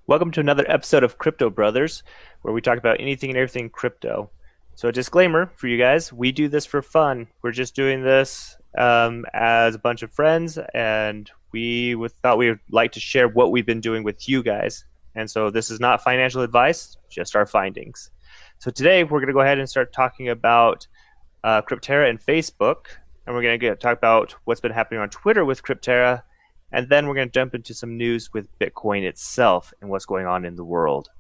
Welcome to another episode of Crypto Brothers, where we talk about anything and everything crypto. So, a disclaimer for you guys: we do this for fun. We're just doing this as a bunch of friends, and thought we would like to share what we've been doing with you guys. And so, this is not financial advice, just our findings. So, today we're going to go ahead and start talking about Crypterra and Facebook, and we're going to talk about what's been happening on Twitter with Crypterra. And then we're going to jump into some news with Bitcoin itself and what's going on in the world.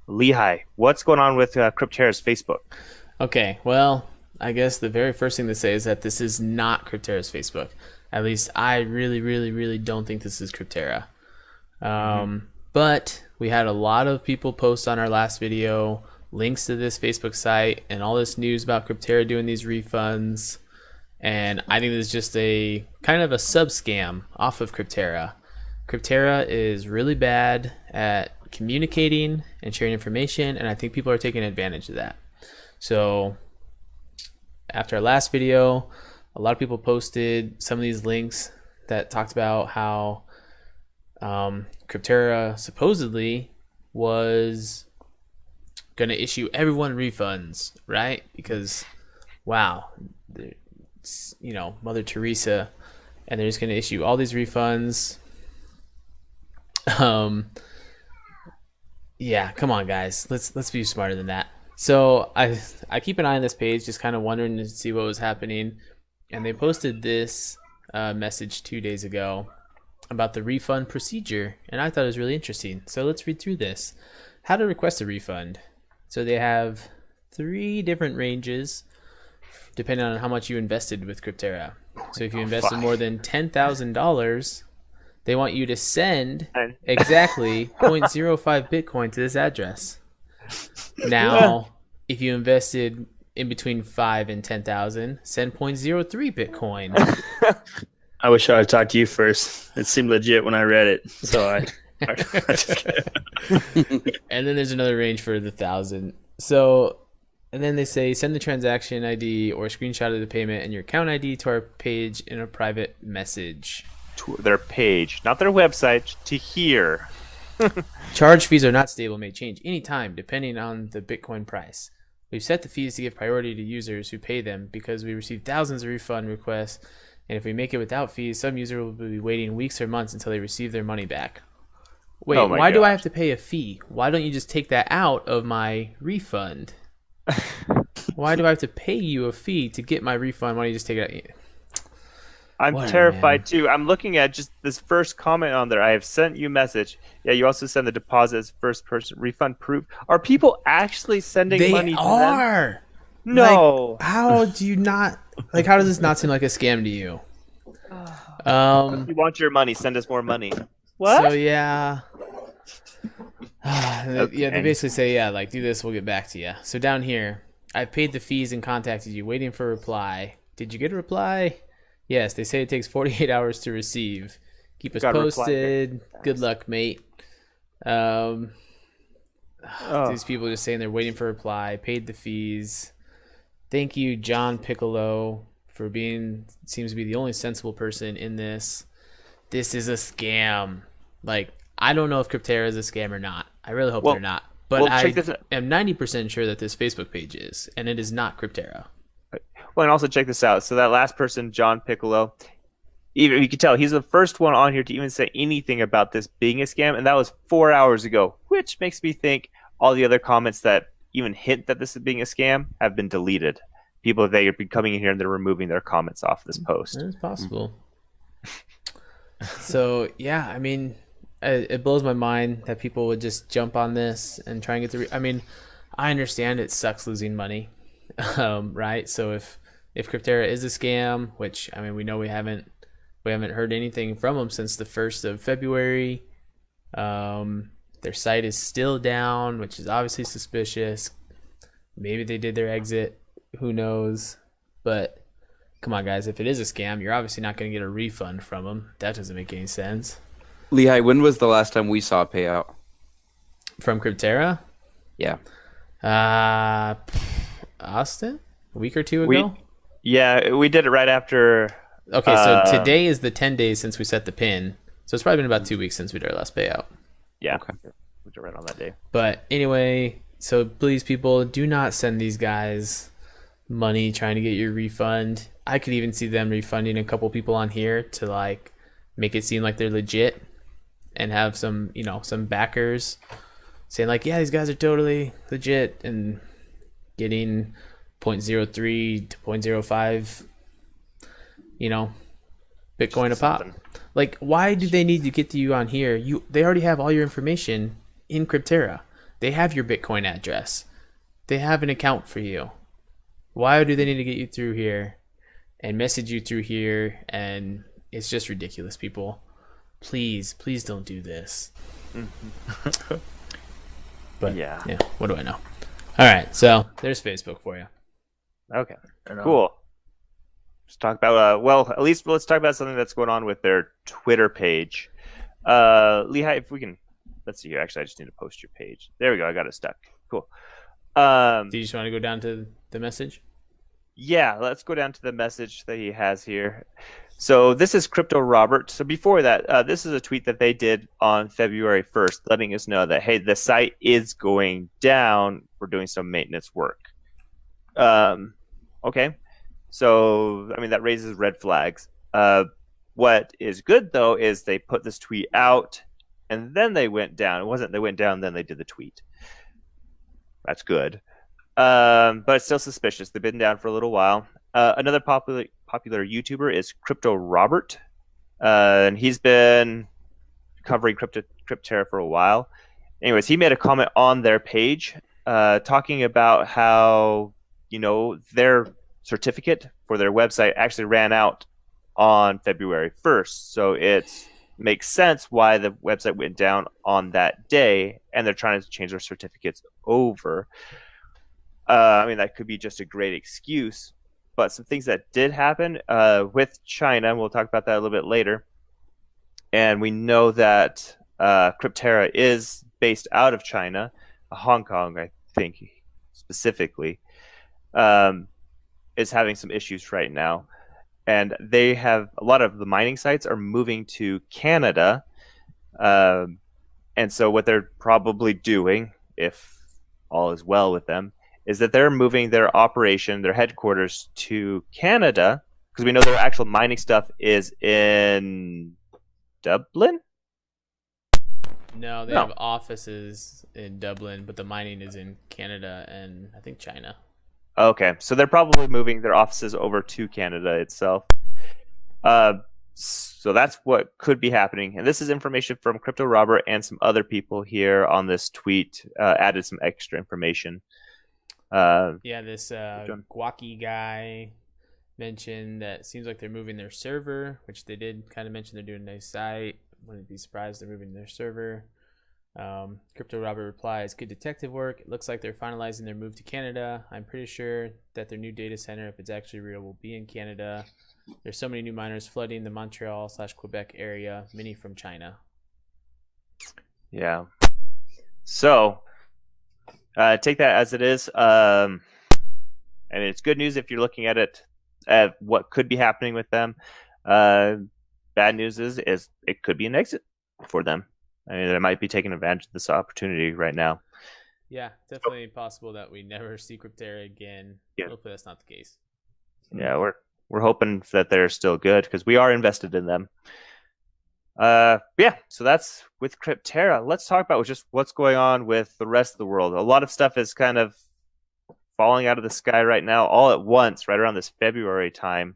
Lehigh, what's going on with Crypterra's Facebook? Okay, well, I guess the very first thing to say is that this is not Crypterra's Facebook. At least I really don't think this is Crypterra. But we had a lot of people post on our last video links to this Facebook site and all this news about Crypterra doing these refunds. And I think this is just a kind of a sub scam off of Crypterra. Crypterra is really bad at communicating and sharing information, and I think people are taking advantage of that. So after our last video, a lot of people posted some of these links that talked about how Crypterra supposedly was going to issue everyone refunds, right? Because, wow, Mother Teresa, and they're just going to issue all these refunds. Yeah, come on, guys, let's be smarter than that. So I keep an eye on this page, just kind of wondering to see what was happening, and they posted this message 2 days ago about the refund procedure, and I thought it was really interesting. So let's read through this. How to request a refund. So they have 3 different ranges depending on how much you invested with Crypterra. So if you invested more than $10,000, they want you to send exactly 0.05 Bitcoin to this address. Now, if you invested in between 5 and 10,000, send 0.03 Bitcoin. I wish I had talked to you first. It seemed legit when I read it. So And then there's another range for the 1,000. So, and then they say send the transaction ID or screenshot of the payment and your account ID to our page in a private message. To their page, not their website, to here. Charge fees are not stable, may change anytime depending on the Bitcoin price. We've set the fees to give priority to users who pay them because we receive thousands of refund requests, and if we make it without fees, some user will be waiting weeks or months until they receive their money back. Wait, why do I have to pay a fee? Why don't you just take that out of my refund? Why do I have to pay you a fee to get my refund? Why don't you just take it out? I'm terrified too. I'm looking at just this first comment on there. I have sent you a message. Yeah, you also send the deposit as first person refund proof. Are people actually sending money to them? They are. No. Like, how do you not? Like, how does this not seem like a scam to you? If you want your money, send us more money. What? So yeah. Yeah, they basically say, yeah, like, do this, we'll get back to you. So down here, I've paid the fees and contacted you, waiting for a reply. Did you get a reply? Yes, they say it takes 48 hours to receive. Keep us posted. Good luck, mate. These people are just saying they're waiting for a reply, paid the fees. Thank you, John Piccolo, for seems to be the only sensible person in this. This is a scam. Like, I don't know if Crypterra is a scam or not. I really hope they're not. But I am 90% sure that this Facebook page is, and it is not Crypterra. Well, and also check this out. So that last person, John Piccolo, even you can tell he's the first one on here to even say anything about this being a scam, and that was 4 hours ago, which makes me think all the other comments that even hint that this is being a scam have been deleted. People, they have been coming in here and they're removing their comments off this post. It's possible. So, yeah, I mean, it blows my mind that people would just jump on this and try and get the... I mean, I understand it sucks losing money, right? So if Crypterra is a scam, which, I mean, we know we haven't heard anything from them since the 1st of February. Their site is still down, which is obviously suspicious. Maybe they did their exit. Who knows? But come on, guys. If it is a scam, you're obviously not going to get a refund from them. That doesn't make any sense. Lehigh, when was the last time we saw a payout? From Crypterra? Yeah. Austin? A week or two ago? We did it right after. Okay, so today is the 10 days since we set the pin. So it's probably been about 2 weeks since we did our last payout. Yeah. Okay. which I read on that day. But anyway, so please, people, do not send these guys money trying to get your refund. I could even see them refunding a couple people on here to like make it seem like they're legit and have some, some backers saying like, yeah, these guys are totally legit and getting 0.03 to 0.05, Bitcoin a pop. Like, why do they need to get to you on here? They already have all your information in Crypterra. They have your Bitcoin address. They have an account for you. Why do they need to get you through here and message you through here? And it's just ridiculous, people. Please don't do this. But yeah, what do I know? All right, so there's Facebook for you. Okay, cool. Let's talk about at least let's talk about something that's going on with their Twitter page. Lehigh, if we can, let's see here. Actually, I just need to post your page. There we go. I got it stuck. Cool. Do you just want to go down to the message? Yeah, let's go down to the message that he has here. So this is Crypto Robert. So before that, this is a tweet that they did on February 1st, letting us know that, hey, the site is going down. We're doing some maintenance work. Okay. So, I mean, that raises red flags. What is good, though, is they put this tweet out, and then they went down. It wasn't they went down, then they did the tweet. That's good. But it's still suspicious. They've been down for a little while. Another popular YouTuber is Crypto Robert, and he's been covering Crypterra for a while. Anyways, he made a comment on their page talking about how, their certificate for their website actually ran out on February 1st. So it makes sense why the website went down on that day, and they're trying to change their certificates over. I mean, that could be just a great excuse, but some things that did happen with China, and we'll talk about that a little bit later. And we know that Crypterra is based out of China, Hong Kong, I think, specifically, is having some issues right now. And they have a lot of the mining sites are moving to Canada. And so what they're probably doing, if all is well with them, is that they're moving their operation, their headquarters to Canada, because we know their actual mining stuff is in Dublin? No, they have offices in Dublin, but the mining is in Canada and I think China. Okay, so they're probably moving their offices over to Canada itself. So that's what could be happening. And this is information from Crypto Robert and some other people here on this tweet, added some extra information. This Guaki guy mentioned that it seems like they're moving their server, which they did kind of mention they're doing a nice site. Wouldn't be surprised they're moving their server. Crypto Robert replies, good detective work. It looks like they're finalizing their move to Canada. I'm pretty sure that their new data center, if it's actually real, will be in Canada. There's so many new miners flooding the Montreal/Quebec area, many from China. Yeah. So take that as it is. And it's good news if you're looking at it at what could be happening with them. Bad news is it could be an exit for them. I mean, they might be taking advantage of this opportunity right now. Yeah, definitely possible that we never see Crypterra again. Yeah. Hopefully that's not the case. Yeah, we're hoping that they're still good because we are invested in them. So that's with Crypterra. Let's talk about just what's going on with the rest of the world. A lot of stuff is kind of falling out of the sky right now, all at once, right around this February time.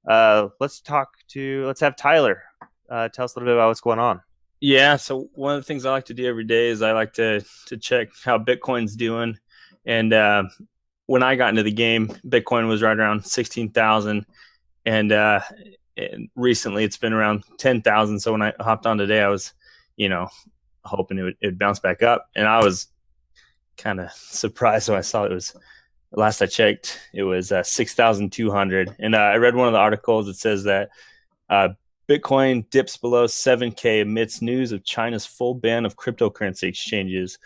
Let's have Tyler tell us a little bit about what's going on. Yeah, so one of the things I like to do every day is I like to check how Bitcoin's doing. And when I got into the game, Bitcoin was right around 16,000. And recently it's been around 10,000. So when I hopped on today, I was, hoping it would bounce back up. And I was kind of surprised when I saw it was, last I checked, it was 6,200. And I read one of the articles that says that Bitcoin dips below 7K amidst news of China's full ban of cryptocurrency exchanges,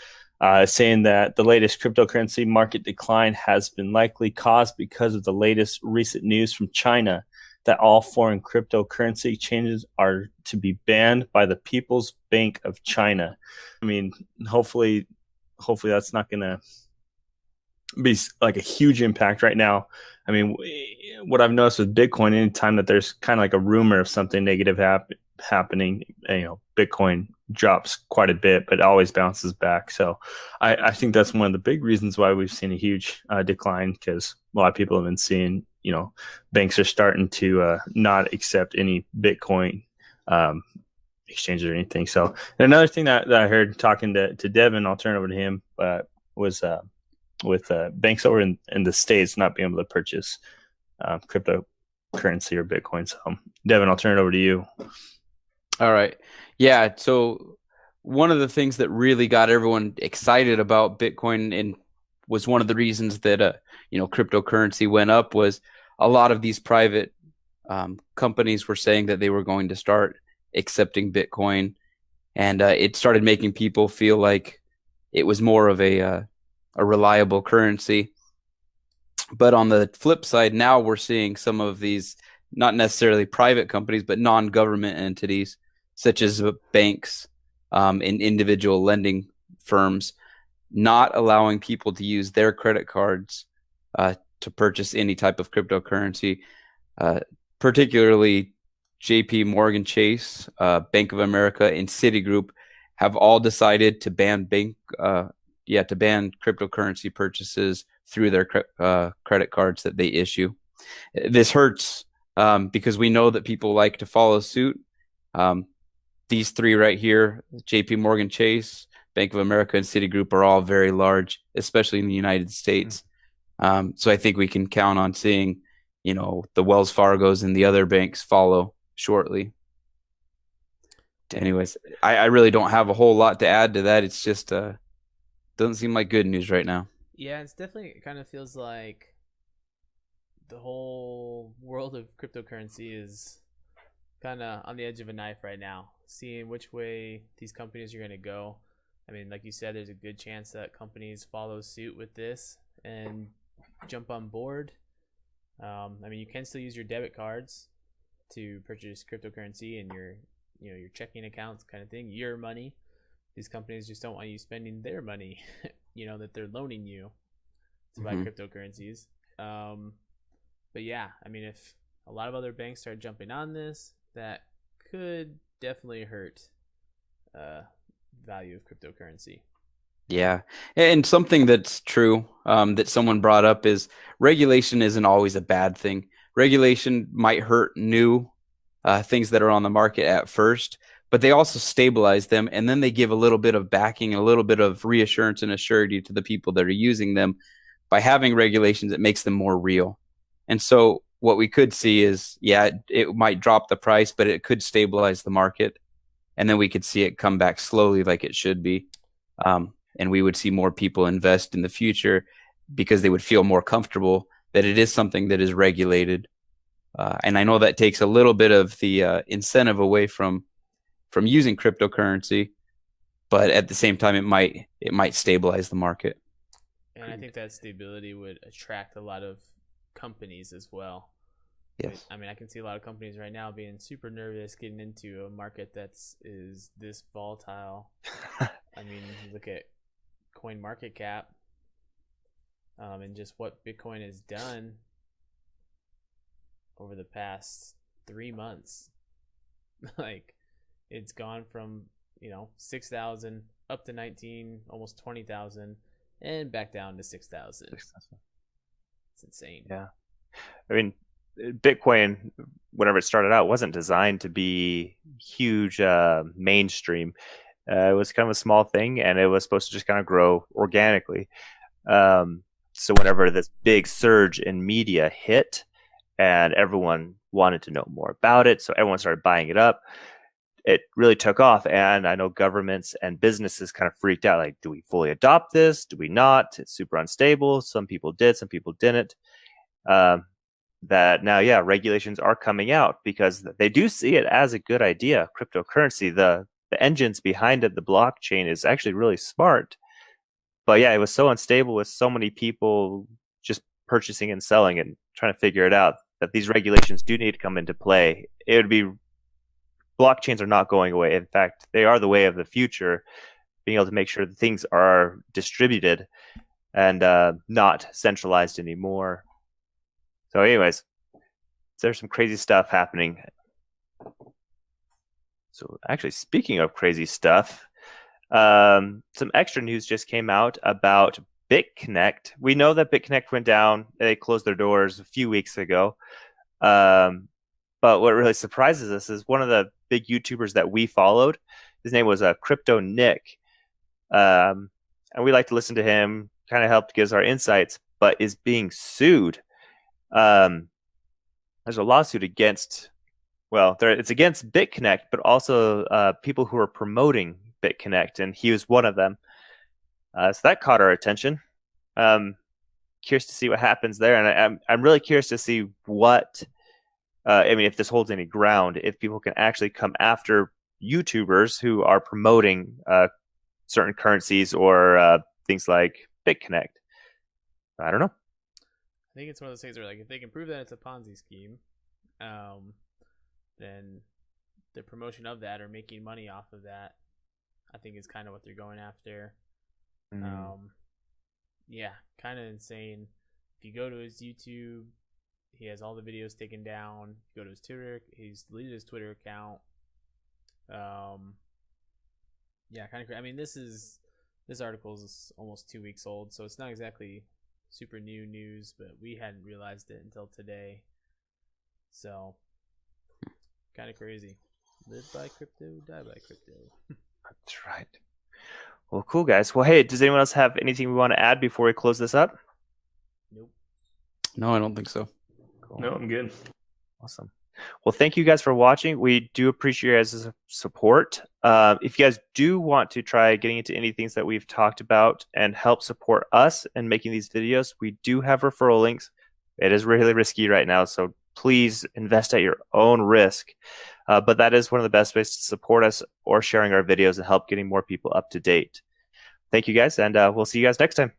saying that the latest cryptocurrency market decline has been likely caused because of the latest recent news from China that all foreign cryptocurrency exchanges are to be banned by the People's Bank of China. I mean, hopefully that's not going to be like a huge impact right now. I mean, what I've noticed with Bitcoin, anytime that there's kind of like a rumor of something negative happening, Bitcoin drops quite a bit, but it always bounces back. So I think that's one of the big reasons why we've seen a huge decline, because a lot of people have been seeing, banks are starting to not accept any Bitcoin exchanges or anything. So another thing that I heard talking to Devin, I'll turn over to him, was with banks over in the States not being able to purchase cryptocurrency or Bitcoin. So Devin, I'll turn it over to you. All right. Yeah. So one of the things that really got everyone excited about Bitcoin and was one of the reasons that cryptocurrency went up was a lot of these private companies were saying that they were going to start accepting Bitcoin, and it started making people feel like it was more of a reliable currency. But on the flip side, now we're seeing some of these not necessarily private companies, but non-government entities such as banks and individual lending firms not allowing people to use their credit cards to purchase any type of cryptocurrency, particularly JP Morgan Chase, Bank of America, and Citigroup have all decided to ban cryptocurrency purchases through their credit cards that they issue. This hurts because we know that people like to follow suit. These three right here, JP Morgan Chase, Bank of America, and Citigroup, are all very large, especially in the United States. So I think we can count on seeing, the Wells Fargos and the other banks follow shortly. Anyways, I really don't have a whole lot to add to that. It's just doesn't seem like good news right now. Yeah, it's definitely, it kind of feels like the whole world of cryptocurrency is kind of on the edge of a knife right now, seeing which way these companies are going to go. I mean, like you said, there's a good chance that companies follow suit with this and jump on board. I mean, you can still use your debit cards to purchase cryptocurrency and your checking accounts kind of thing, your money. These companies just don't want you spending their money, that they're loaning you to buy cryptocurrencies. But yeah, I mean, if a lot of other banks start jumping on this, that could definitely hurt value of cryptocurrency. Yeah. And something that's true that someone brought up is regulation isn't always a bad thing. Regulation might hurt new things that are on the market at first, but they also stabilize them, and then they give a little bit of backing and a little bit of reassurance and assurity to the people that are using them. By having regulations, it makes them more real. And so what we could see is, it might drop the price, but it could stabilize the market, and then we could see it come back slowly like it should be. And we would see more people invest in the future because they would feel more comfortable that it is something that is regulated. And I know that takes a little bit of the incentive away from using cryptocurrency, but at the same time, it might stabilize the market. And I think that stability would attract a lot of companies as well. Yes. I mean, I can see a lot of companies right now being super nervous getting into a market is this volatile. I mean, look at coin market cap and just what Bitcoin has done over the past 3 months. Like, it's gone from 6,000 up to 19, almost 20,000, and back down to 6,000. It's insane. Yeah, I mean, Bitcoin, whenever it started out, wasn't designed to be huge mainstream. It was kind of a small thing, and it was supposed to just kind of grow organically. So whenever this big surge in media hit, and everyone wanted to know more about it, so everyone started buying it up, it really took off. And I know governments and businesses kind of freaked out, like, do we fully adopt this? Do we not? It's super unstable. Some people did, some people didn't. That now, regulations are coming out because they do see it as a good idea. Cryptocurrency, the engines behind it, the blockchain, is actually really smart. But it was so unstable with so many people just purchasing and selling and trying to figure it out. that these regulations do need to come into play. It would be blockchains are not going away. In fact, they are the way of the future, being able to make sure that things are distributed and not centralized anymore. So, anyways, there's some crazy stuff happening. So, actually, speaking of crazy stuff, some extra news just came out about BitConnect. We know that BitConnect went down. They closed their doors a few weeks ago. But what really surprises us is one of the big YouTubers that we followed. His name was Crypto Nick. And we like to listen to him, kind of helped give us our insights, but is being sued. There's a lawsuit against, it's against BitConnect, but also people who are promoting BitConnect, and he was one of them. So that caught our attention. Curious to see what happens there, and I'm really curious to see what, if this holds any ground, if people can actually come after YouTubers who are promoting certain currencies or things like BitConnect. I don't know. I think it's one of those things where, like, if they can prove that it's a Ponzi scheme, then the promotion of that or making money off of that, I think is kind of what they're going after. Yeah, kind of insane. If you go to his YouTube, he has all the videos taken down. If you go to his Twitter, he's deleted his Twitter account. Yeah, kind of. I mean, this article is almost 2 weeks old, so it's not exactly super new news, but we hadn't realized it until today. So, kind of crazy. Live by crypto, die by crypto. That's right. Well, cool, guys. Well, hey, does anyone else have anything we want to add before we close this up? Nope. No, I don't think so. Cool. No, I'm good. Awesome. Well, thank you guys for watching. We do appreciate your guys' support. If you guys do want to try getting into any things that we've talked about and help support us in making these videos, we do have referral links. It is really risky right now, so please invest at your own risk. But that is one of the best ways to support us or sharing our videos and help getting more people up to date. Thank you guys, and we'll see you guys next time.